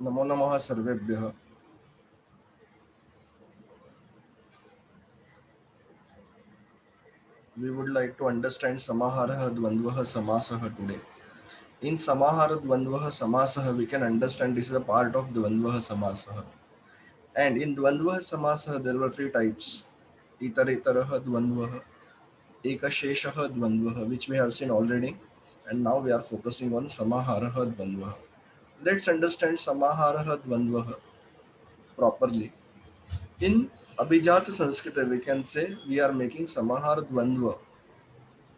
नमो नमः सर्वेभ्यः। We would like to understand Samaharah Dvandvah Samasah today. In Samahara Dvandvah Samasah, we can understand this is a part of Dvandvah Samasah. And in Dvandvah Samasah, there were three types. Itaretarah Dvandvah, Ekasheshah Dvandvah, which we have seen already. And now we are focusing on Samaharah Dvandvah. Let's understand Samaharah Dvandvah properly. In Abhijat Sanskrita, we can say we are making Samahar Dvandva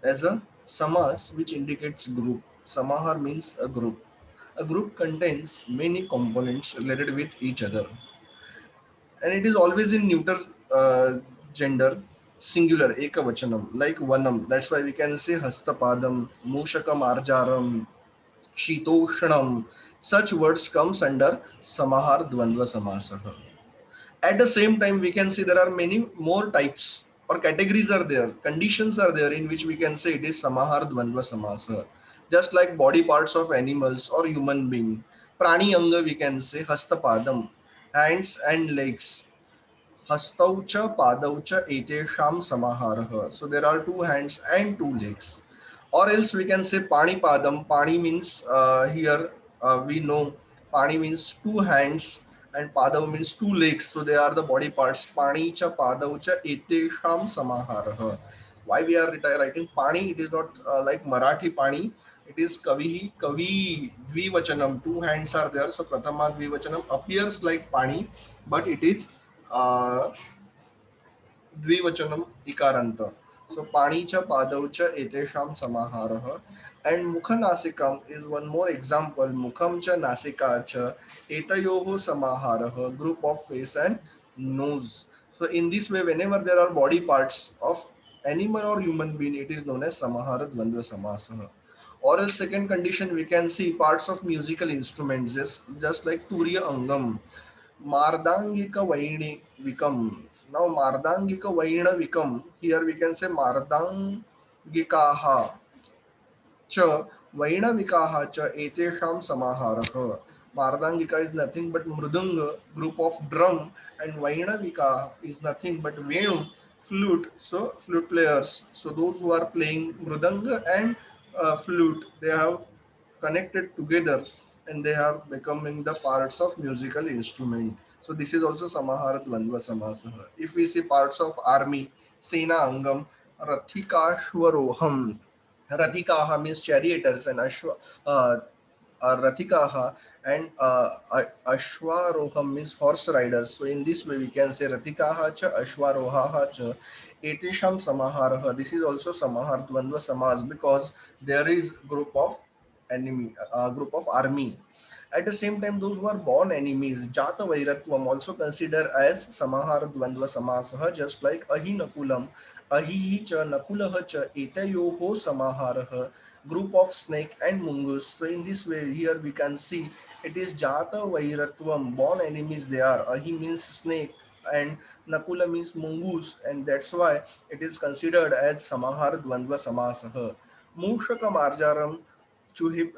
as a samas which indicates group. Samahar means a group. A group contains many components related with each other, and it is always in neuter gender, singular, ekavachanam, like vanam. That's why we can say hastapadam, mushakam arjaram, shitoshnam. Such words comes under samahar dvandva samasah. At the same time, we can see there are many more types or categories are there, conditions are there in which we can say it is samahar dvandva samasa. Just like body parts of animals or human being, prani anga we can say hastapadam, hands and legs. Hastaucha padaucha etesham samaharah. So there are two hands and two legs. Or else we can say pani padam. Pani means here we know pani means two hands and padav means two legs. So they are the body parts. Pani cha padaucha etesham samaharah. Why we are writing pani? It is not like Marathi pani. It is kavi dvivachanam. Two hands are there. So pratama dvivachanam appears like pani, but it is uh, द्विवचनम इकारंत. So पाणीच्या पादौच्या एतेषां समाहारः. And मुखनासिकम is one more example. मुखम च नासिका च एतयोः समाहारः, group of face and nose. So in this way, whenever there are body parts of animal or human being, it is known as samahara dvandva samasah. Or else second condition we can see parts of musical instruments, just like turiya angam, Mardangika Vainivikam. Now, Mardangika Vainavikam, here we can say Mardangikaha cha Vainavikaha cha etesham samaharah. Mardangika is nothing but Mrudanga, group of drum, and Vainavika is nothing but Venu, flute. So, flute players. So, those who are playing Mrudanga and flute, they have connected together and they are becoming the parts of musical instrument. So this is also Samahara Dvandva Samasah. If we see parts of army, Sena Angam, Rathikashwaroham. Rathikaha means charioteers and Rathikaha and Ashwaroham means horse riders. So in this way we can say Rathikaha cha Ashwarohaha cha Etisham Samaharaha. This is also Samahar Dvandva Samas because there is group of army. At the same time, those who are born enemies, Jata Vairatvam, also consider as Samahara Dvandva Samasah, just like Ahi Nakulam, Ahi cha Nakulaha cha Etayoho Samaharaha, group of snake and mungus. So in this way, here we can see it is Jata Vairatvam, born enemies they are. Ahi means snake and Nakula means mungus, and that's why it is considered as Samahara Dvandva Samasah. Mushaka Marjaram, Chuhi,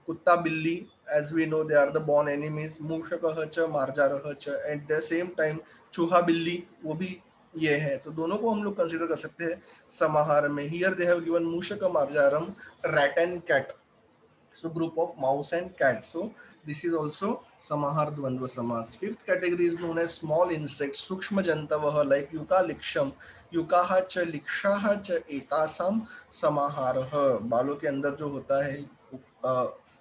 Kutta Billi, as we know, they are the born enemies. मूषकः च मार्जारः च at the same time चूहा बिल्ली वो भी ये है, तो दोनों को हम लोग कंसिडर कर सकते हैं समाहार में. हियर दे हैव गिवन मूषक मार्जारम, rat and cat. So group of mouse and cat. So this is also samahar dvandva samas. Fifth category is known as small insects, sukshma jantavah, like yuka liksham, yukaha च लिक्षाह च एतासाम समाहारः. बालों के अंदर जो होता है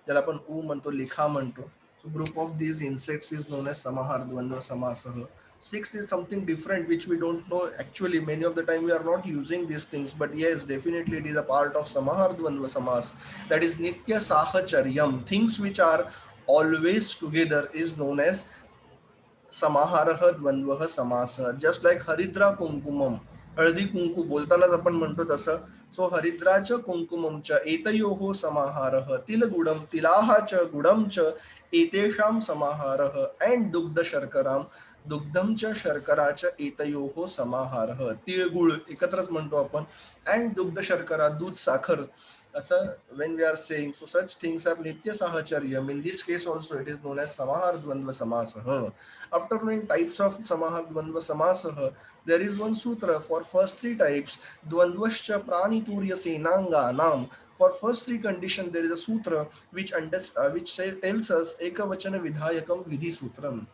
ज्याला आपण ऊ म्हणतो, लिखा म्हणतो. So group of these insects is known as samahar dvandva samasah. Sixth is something different which we don't know. Actually, many of the time we are not using these things, but yes, definitely it is a part of samahar dvandva samas. That is nitya sahacharyam. Things which are always together is known as समाहारः द्वंद्वः समासः. Just like हरिद्रा कुंकुमम, हळदी कुंकू बोलतानाच आपण म्हणतो तसं. सो हरिद्राच कुंकुमम च एतयोः समाहारः, तिलगुडम तिलाह च गुडम च एतेषां समाहारः. अँड दुग्ध शर्कराम, दुग्धम च शर्करा च एतयोः समाहारः. तिळगुळ एकत्रच म्हणतो आपण. अँड दुग्ध शर्करा, दूध साखर When we are saying, so such things are nitya sahacharyam. In this case also it is known as samahar dvandva samasah. After knowing types of samahar dvandva samasah, there is one sutra for first three types. Dvandvascha prani turya senanga nam. For first three condition there is a sutra which tells us ekavachana vidhayakam vidhi sutram.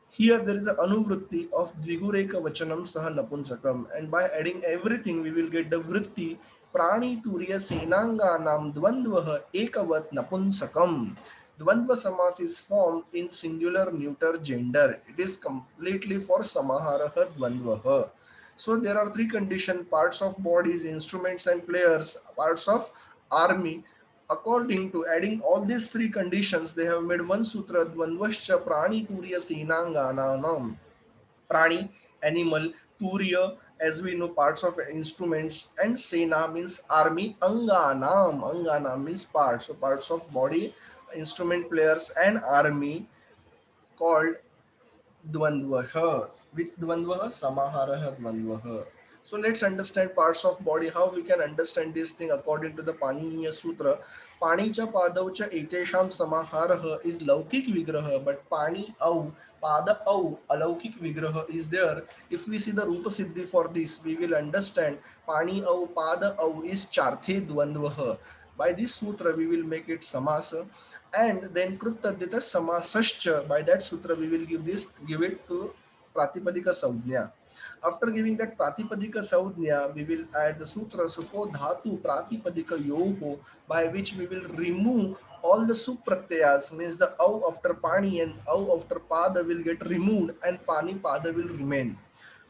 Here there is an anuvritti of Dvigureka Vachanam Saha Napunsakam, and by adding everything we will get the vritti Prani Turiya Senanganam Dvandvaha Ekavat Napunsakam. Dvandva Samas is formed in singular neuter gender. It is completely for Samaharaha Dvandvaha. So there are three condition: parts of bodies, instruments and players, parts of army. According to adding all these three conditions, they have made one sutra Dvandvascha Prani Turiya Senangananam. Prani, animal, Turiya, as we know, parts of instruments, and Sena means army, Anganam. Anganam means parts. So parts of body, instrument players, and army called Dvandvaha. With Dvandvaha, Samaharaha Dvandvaha. So let's understand parts of body, how we can understand this thing according to the Paniniya Sutra. Panicha Padavcha Etesham Samaharaha is Laukik Vigraha, but Pani Au, Pada Au, Alaukik Vigraha is there. If we see the Rupa Siddhi for this, we will understand Pani Au, Pada Au is Charthe Dvandvaha. By this sutra, we will make it Samasa, and then Krutadita Samasascha. By that sutra we will give it to Pratipadika Saudhya. After giving that Pratipadika Saudhya, we will add the sutra Supo Dhatu Pratipadika Yoho, by which we will remove all the supratyas, means the au after pani and au after pada will get removed and pani pada will remain.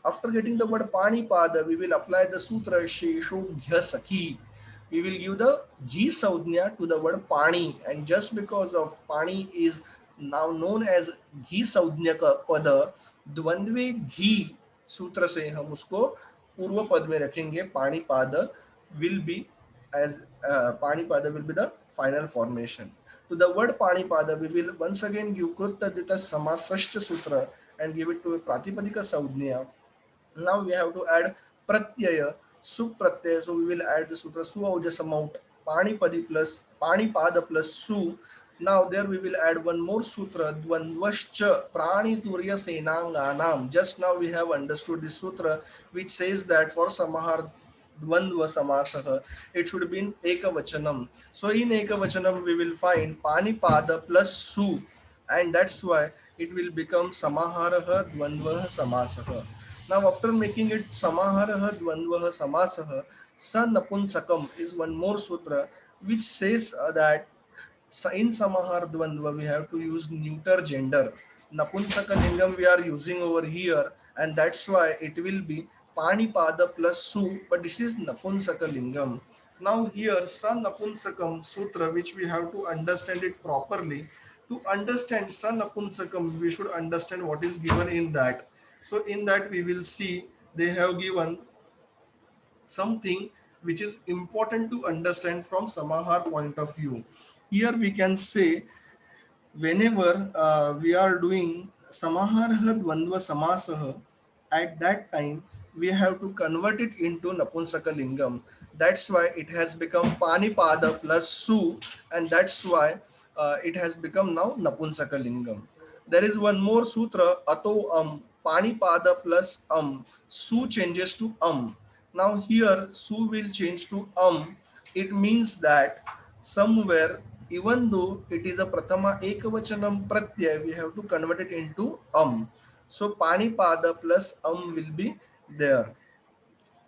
After getting the word pani pada, we will apply the sutra Shesho Ghya Sakhi. We will give the G Saudhya to the word Pani, and just because of Pani is now known as G Saudhya का पद, द्वंद्वे घी सूत्र से हम उसको पूर्व पद में रखेंगे. पानी पाद will be as Pani Pada will be the final formation. To the word Pani Pada, we will once again give Krutadita Samasashcha Sutra and give it to a Pratipadika Saudhya. Now we have to add pratyaya, supratyaya. So we will add the sutra su aujas amount panipadi plus panipada plus su. Now there we will add one more sutra dvandvascha prani turya senanganam. Just now we have understood this sutra which says that for samahar dvandva samasah it should be in ekavachanam. So in ekavachanam we will find panipada plus su, and that's why it will become samaharaha dvandva samasah. Now, after making it Samaharaha Dvandvaha Samasaha, Sa Napunsakam is one more sutra which says that in Samahar Dvandva we have to use neuter gender. Napunsaka Lingam we are using over here, and that's why it will be Panipada plus Su, but this is Napunsaka Lingam. Now, here Sa Napunsakam Sutra, which we have to understand it properly. To understand Sa Napunsakam, we should understand what is given in that. So in that we will see they have given something which is important to understand from Samahar point of view. Here we can say whenever we are doing Samaharha Dvandva Samasaha, at that time we have to convert it into Napunsaka Lingam. That's why it has become Panipada plus Su, and that's why it has become now Napunsaka Lingam. There is one more sutra, Ato Panipada plus Su changes to Now here Su will change to It means that somewhere, even though it is a Pratama Ekavachanam Pratyay, we have to convert it into So Panipada plus will be there.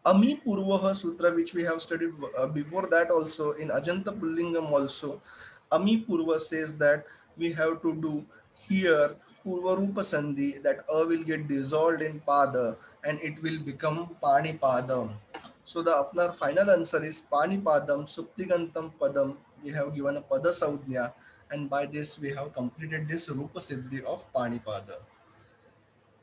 Ami Purvaha Sutra, which we have studied before that also in Ajanta Pullingam also, Ami Purva says that we have to do here Purva Rupa Sandhi, that A will get dissolved in Pada and it will become Pani Padam. So the our final answer is Pani Padam Suptigantam Padam. We have given a Pada Saudhya, and by this we have completed this Rupa Siddhi of Pani Pada.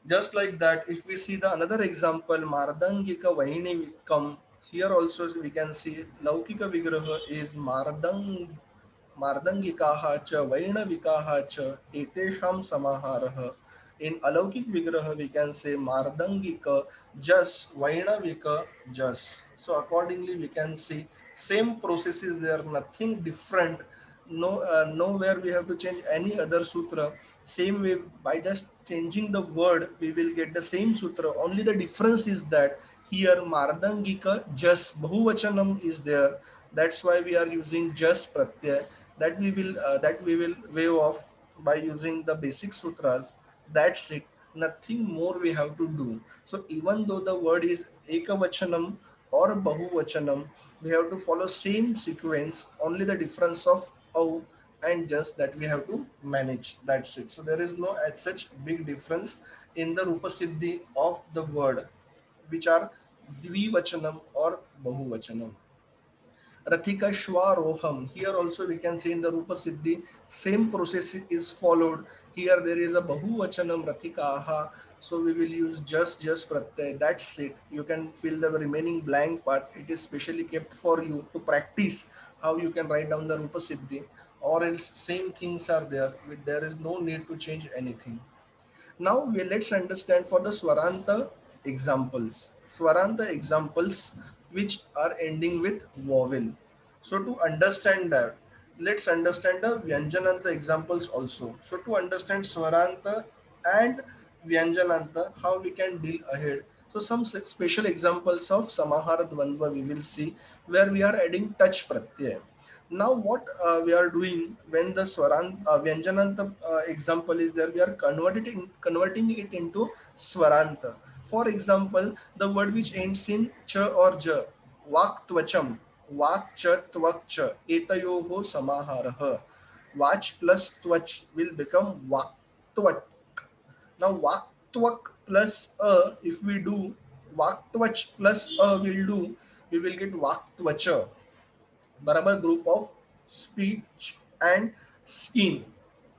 Just like that, if we see the another example, Mardangika Vainivikam, here also we can see Laukika Vigraha is Mardangikaha cha Vainavikaha cha Etesham Samaharaha. In Alaukik Vigraha, we can say Mardangika Jas, Vainavika Jas. So accordingly, we can see same processes there, nothing different. No, nowhere we have to change any other sutra. Same way, by just changing the word, we will get the same sutra. Only the difference is that here Mardangika Jas Bahuvachanam is there. That's why we are using Jas Pratyay. That we will wave off by using the basic sutras. That's it. Nothing more we have to do. So even though the word is ekavachanam or bahuvachanam, we have to follow same sequence. Only the difference of au and just that we have to manage. That's it. So there is no as such big difference in the rupa siddhi of the word, which are dvivachanam or bahuvachanam. Rathika Shwaroham. Here also we can see in the Rupa Siddhi, same process is followed. Here there is a Bahuvachanam Rathika Aha. So we will use just Pratyay. That's it. You can fill the remaining blank part. It is specially kept for you to practice how you can write down the Rupa Siddhi. Or else same things are there. There is no need to change anything. Now let's understand for the Swaranta examples. Swaranta examples which are ending with vowel. So to understand that, let's understand the Vyanjananta examples also. So to understand Swaranta and Vyanjananta, how we can deal ahead. So some special examples of Samahara Dvandva we will see where we are adding touch pratyay. Now what we are doing when the Vyanjananta example is there, we are converting it into Swaranta. For example, the word which ends in cha or ja, Vak tvacham, Vak cha tvak cha, etayoho samaharah. Vach plus tvach will become Vak tvach. Now Vak tvak plus if we do Vak tvach plus will do, we will get Vak tvacha. Barabar group of speech and skin.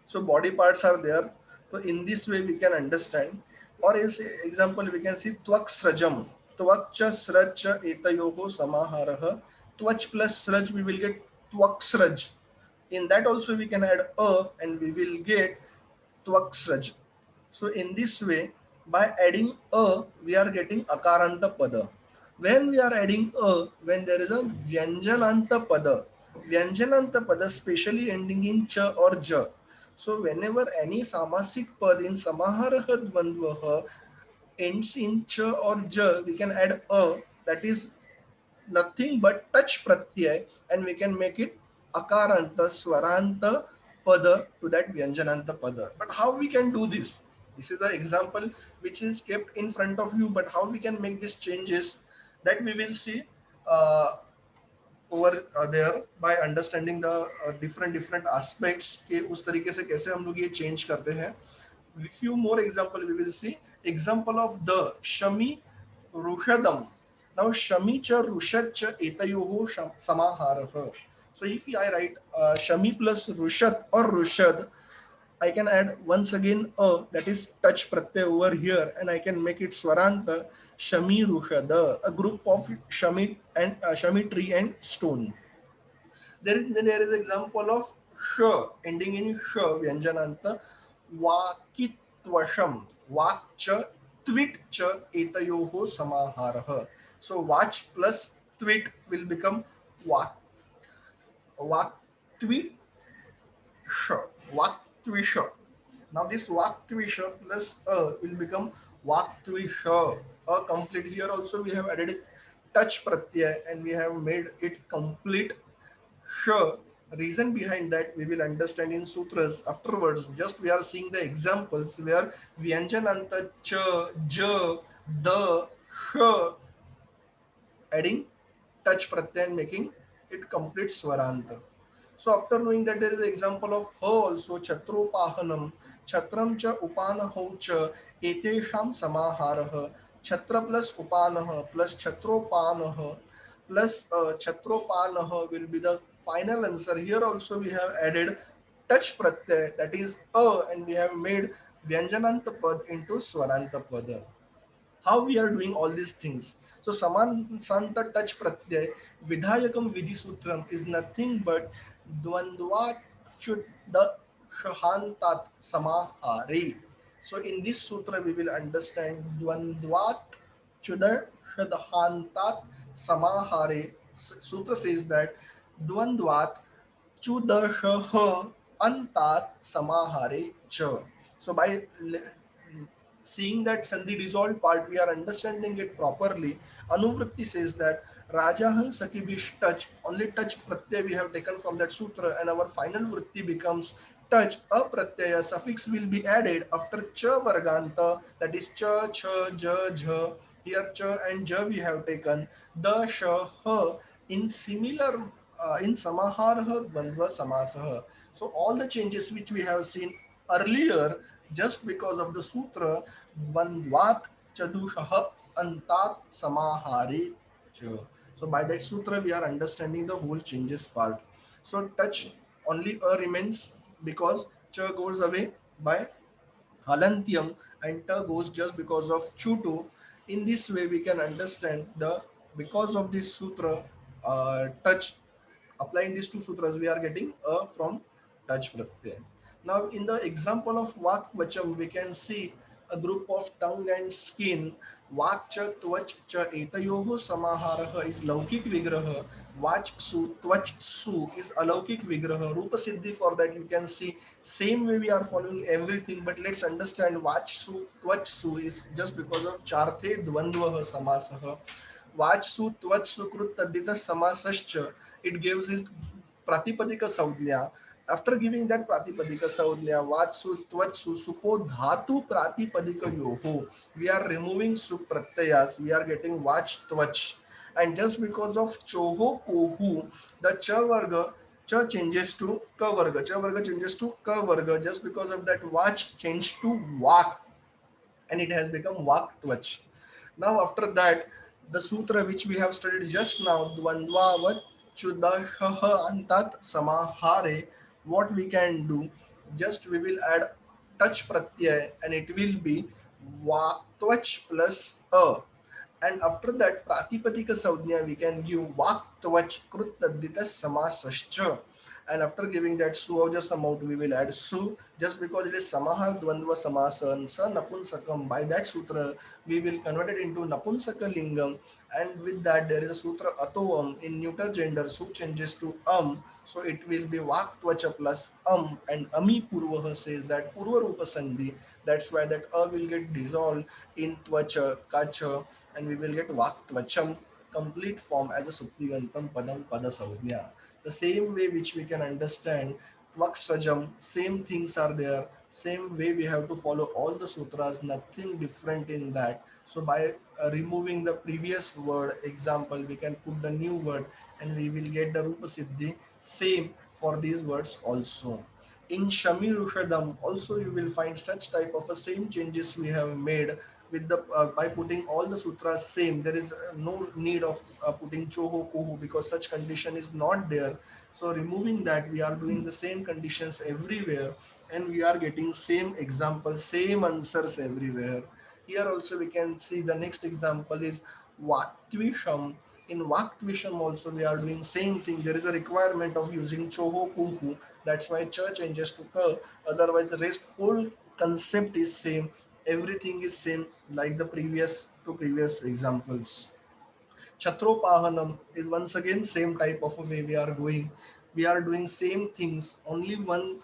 So body parts are there. So in this way we can understand. Or as example we can see twak srajam. Twak cha sraj cha etayoho samaharah. Twach plus sraj we will get twak sraj. In that also we can add a and we will get twaksraj. So in this way, by adding a, we are getting akaranta pada. When we are adding a, when there is a vyanjananta vyanjananta pada specially ending in cha or ja. So whenever any samasik pad in samahara dvandvaha ends in cha or ja, we can add a, that is nothing but touch pratyay, and we can make it akaranta swaranta pada to that vyanjananta pada. But how we can do this? This is the example which is kept in front of you, but how we can make these changes, that we will see uh, over there by understanding the different aspects कि उस तरीके से कैसे हम लोग ये change करते हैं. Few more example we will see. Example of the shami rushadam. Now shami cha rushad cha etayoho samaharah. So if I write shami plus rushad or rushad, I can add once again a, that is touch pratyay over here, and I can make it swaranta shami rushada, a group of shami tree and stone. There is example of sh ending in sh vyanjananta vakitvasham vakcha twit cha etayoho samaharah. So watch plus twit will become vak vaktvi sh vaktvisha. Now this vaktvisha plus will become vaktvisha. A complete. Here also we have added touch pratyay and we have made it complete. Sure. Reason behind that we will understand in sutras afterwards. Just we are seeing the examples where Vyanjananta cha, ja, the, sh, adding touch pratyay and making it complete swaranta. So after knowing that, there is an example of ha also chatropahanam, chatram cha upanaho cha etesham samaharah. Chatra plus upanah plus chatropanah plus chatropanah will be the final answer. Here also we have added touch pratyay, that is a, and we have made vyanjananta pad into swaranta pada. How we are doing all these things? So Santa touch pratyay vidhayakam vidhi sutram is nothing but dvandva chuddha shahantat samahare. So in this sutra we will understand dvandvat chudashadhantat samahare. Sutra says that dvandvat chudashah antat samahare cha. So by seeing that sandhi dissolved part, we are understanding it properly. Anuvritti says that Rajahan Sakibish touch, only touch pratyay we have taken from that sutra, and our final vritti becomes touch. A pratyaya suffix will be added after cha varganta, that is cha, cha, ja, jha. Here cha and ja we have taken. The, sha, ha in similar in samaharah dvandva samasah. So all the changes which we have seen earlier, just because of the sutra Bandvat Chadushah Antat Samahare Cha. So by that sutra we are understanding the whole changes part. So touch only a remains because cha goes away by Halantyam and ta goes just because of chutu. In this way we can understand the because of this sutra touch, applying these two sutras we are getting a from touch pratyay. Now in the example of vak vacham we can see a group of tongue and skin. Vak cha tvach cha etayoho samaharah is laukik vigraha. Vach su tvach su is alaukik vigraha. Rupa siddhi, for that you can see same way we are following everything, but let's understand vach su tvach su is just because of charthe dvandvah samasah. Vachsu Tvachsu Krut Tadita Samasascha. It gives his Pratipadika Saudnya. After giving that Pratipadika Saudnya, Vachsu Tvachsu Supo Dhatu Pratipadika Yoho. We are removing Supratyayas. We are getting Vach Tvach. And just because of Choho Kohu, the Cha Varga Cha changes to Ka Varga. Cha Varga changes to Ka Varga. Just because of that Vach changed to Vak, and it has become Vak Tvach. Now, after that, the sutra which we have studied just now, Dvandvavat Chudahaha Antat Samahare, what we can do, just we will add touch pratyay and it will be Vatvach plus A. And after that, Pratipadika Saudhya, we can give Vak Tvach Krut Tadita Samasascha. And after giving that su of just amount, we will add su just because it is Samahar Dvandva Samasan Sa Napunsakam. By that sutra, we will convert it into Napunsaka Lingam. And with that, there is a sutra Atoam in neuter gender. Su changes to So it will be Vak Tvacha plus And Ami Purvaha says that Purva Rupa Sandhi. That's why that A will get dissolved in Tvacha, Kacha, and we will get Vaktvacham complete form as a Suptigantam Padam Pada Saudhya. The same way which we can understand Tvaksajam, same things are there, same way we have to follow all the sutras, nothing different in that. So by removing the previous word example, we can put the new word and we will get the Rupa Siddhi, same for these words also. In Shami Rushadam, also you will find such type of a same changes we have made with the by putting all the sutras same. There is no need of putting Choho Kohu because such condition is not there. So removing that, we are doing the same conditions everywhere and we are getting same example, same answers everywhere. Here also we can see the next example is Vaktvisham. In Vaktvisham also we are doing same thing. There is a requirement of using Choho Kuhu. That's why Cha changes to Ka. Otherwise the rest whole concept is same. Everything is same like the previous examples. Chatropahanam is once again same type of a way we are going. We are doing same things. Only one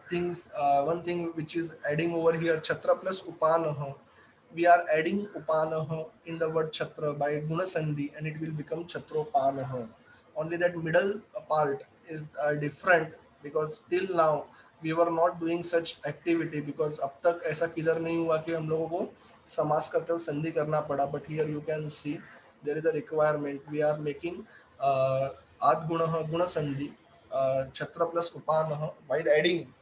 thing which is adding over here. Chatra plus upanaha. We are adding upanaha in the word chatra by gunasandhi, and it will become chatropanaha. Only that middle part is different because till now we were not doing such activity because अब तक ऐसा किधर नहीं हुआ कि हम लोगों को समास करते हुए संधि करना पड़ा. But here you can see there is a requirement. We are making ad guna sandhi chatra plus upanah. While adding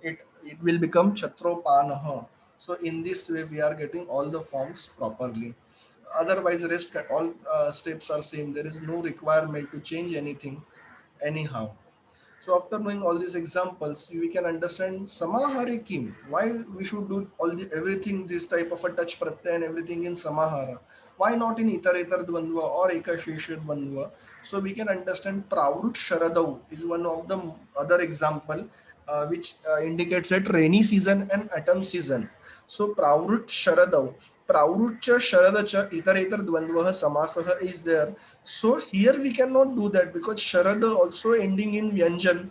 it will become chatropanaha. So in this way we are getting all the forms properly. Otherwise rest all steps are same. There is no requirement to change anything anyhow. So after knowing all these examples, we can understand Samahari Kim. Why we should do everything this type of a touch pratyay and everything in Samahara. Why not in Iterator Dvandva or Ekashesha Dvandva? So we can understand Pravrut Sharadau is one of the other example. which indicates that rainy season and autumn season. So pravrut sharadav, pravrutcha sharadacha iterator dvandvah samasah is there. So here we cannot do that because sharada also ending in vyanjan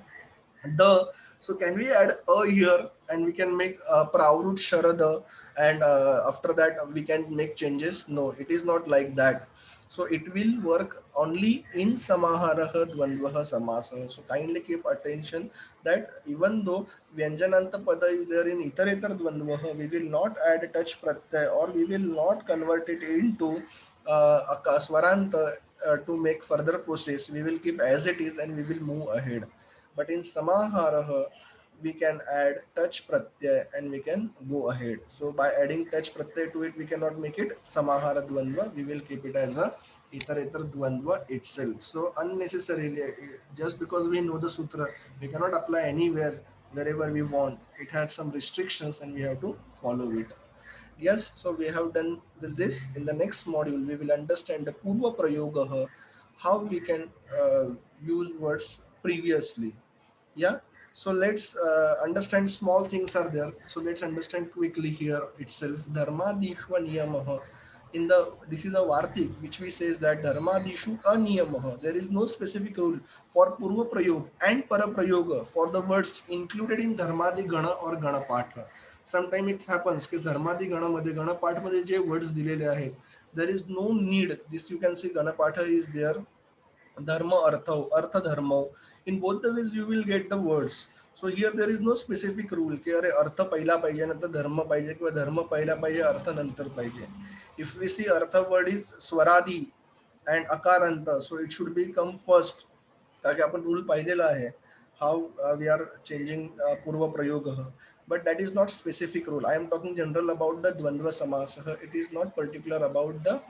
the. So can we add a here and we can make pravrut sharada, and after that we can make changes? No, it is not like that. So it will work only in samaharaha dvandvaha samasah. So kindly keep attention that even though vyanjananta pada is there in iterator dvandvaha, we will not add touch pratyay or we will not convert it into a swaranta to make further process. We will keep as it is and we will move ahead. But in samaharaha, we can add touch pratyay and we can go ahead. So by adding touch pratyay to it, we cannot make it samahara dvandva. We will keep it as a iterator dvandva itself. So unnecessarily, just because we know the sutra, we cannot apply anywhere wherever we want. It has some restrictions and we have to follow it. Yes, so we have done with this. In the next module, we will understand the purva prayoga, how we can use words previously. Yeah, so let's understand small things are there. So let's understand quickly here itself. Dharmadishva niyamaha. In the, this is a vartik which we says that dharmadishu aniyamaha. There is no specific rule for purva prayog and para prayoga for the words included in dharmadi gana or gana patha. Sometimes it happens की धर्मादी गणामध्ये गणपाठमध्ये जे words दिलेले आहेत, there is no need, this you can see ganapatha is there, dharma artha artha dharma, in both the ways you will get the words. So here there is no specific rule की अरे अर्थ पहिला पाहिजे नंतर धर्म पाहिजे किंवा धर्म पहिला पाहिजे अर्थ नंतर पाहिजे. If we see artha word is swaradi and akaranta, so it should be come first. ताकि आपण रूल पाहिलेला आहे हाउ वी आर चेंजिंग पूर्व प्रयोग. But that is not specific rule. I am talking general about the dvandva samasah. It is not particular about the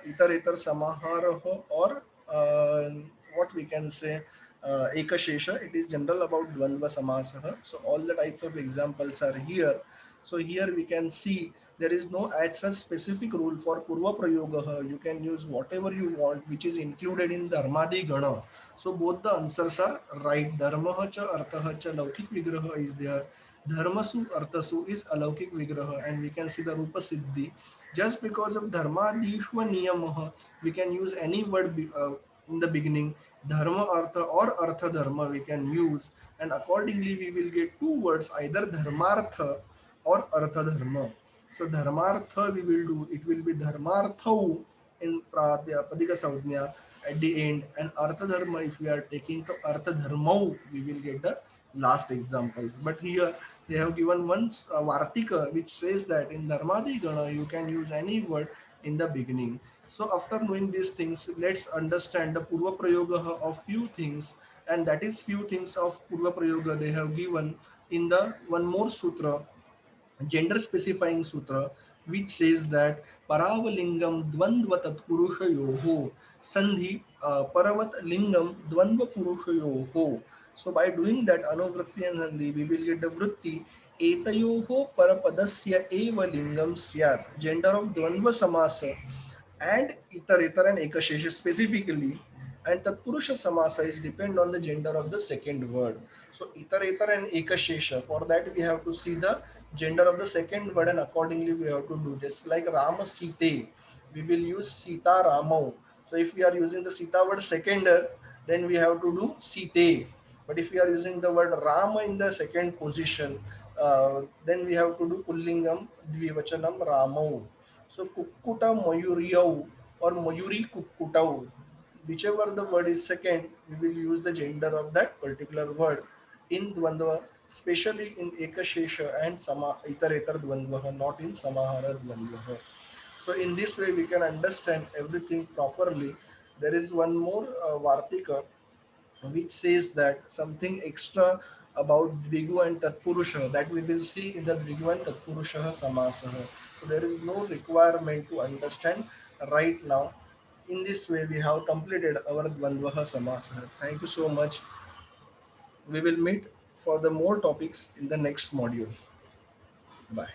itar samaharah or uh, what we can say ekashesha. It is general about dvandva samasah. So all the types of examples are here. So here we can see there is no as such specific rule for purva prayoga. You can use whatever you want which is included in dharmadi gana. So both the answers are right. Dharma cha artha cha laukik vigraha is there. Dharmasu arthasu is alaukik vigraha, and we can see the rupa siddhi. Just because of dharma dishwa niyamaha, we can use any word in the beginning. Dharma artha or artha dharma we can use, and accordingly we will get two words, either dharmartha or artha dharma. So dharmartha we will do, it will be dharmarthau in Prapadika Saudhnya at the end, and artha dharma if we are taking to artha dharmau we will get the last examples. But here they have given one vartika which says that in dharmadi gana you can use any word in the beginning. So after knowing these things, let's understand the purva prayoga of few things, and that is few things of purva prayoga they have given in the one more sutra, gender specifying sutra, which says that paravalingam dvandva tatpurushayoho sandhi paravat lingam dvandva purushayoho. So by doing that anuvritti and sandhi we will get the vritti etayoho parapadasya eva lingam syat, gender of dvandva samasa and itar and ekashesha specifically, and tatpurusha samasa is depend on the gender of the second word. So itar and ekashesha, for that we have to see the gender of the second word and accordingly we have to do this. Like Rama Sita, we will use Sita Ramo. So if we are using the Sita word seconder, then we have to do Sita. But if we are using the word Rama in the second position, then we have to do Pullingam Dvivachanam Ramo. So Kukkuta Mayuriyau or Mayuri Kukkutau, whichever the word is second, we will use the gender of that particular word in Dvandva, especially in Ekashesha and Iterator Dvandva, not in Samahara Dvandva. So in this way we can understand everything properly. There is one more Vartika which says that something extra about Dvigu and Tatpurusha that we will see in the Dvigu and Tatpurusha Samasaha. So there is no requirement to understand right now. In this way, we have completed our Dvandvaha Samasaha. Thank you so much. We will meet for the more topics in the next module. Bye.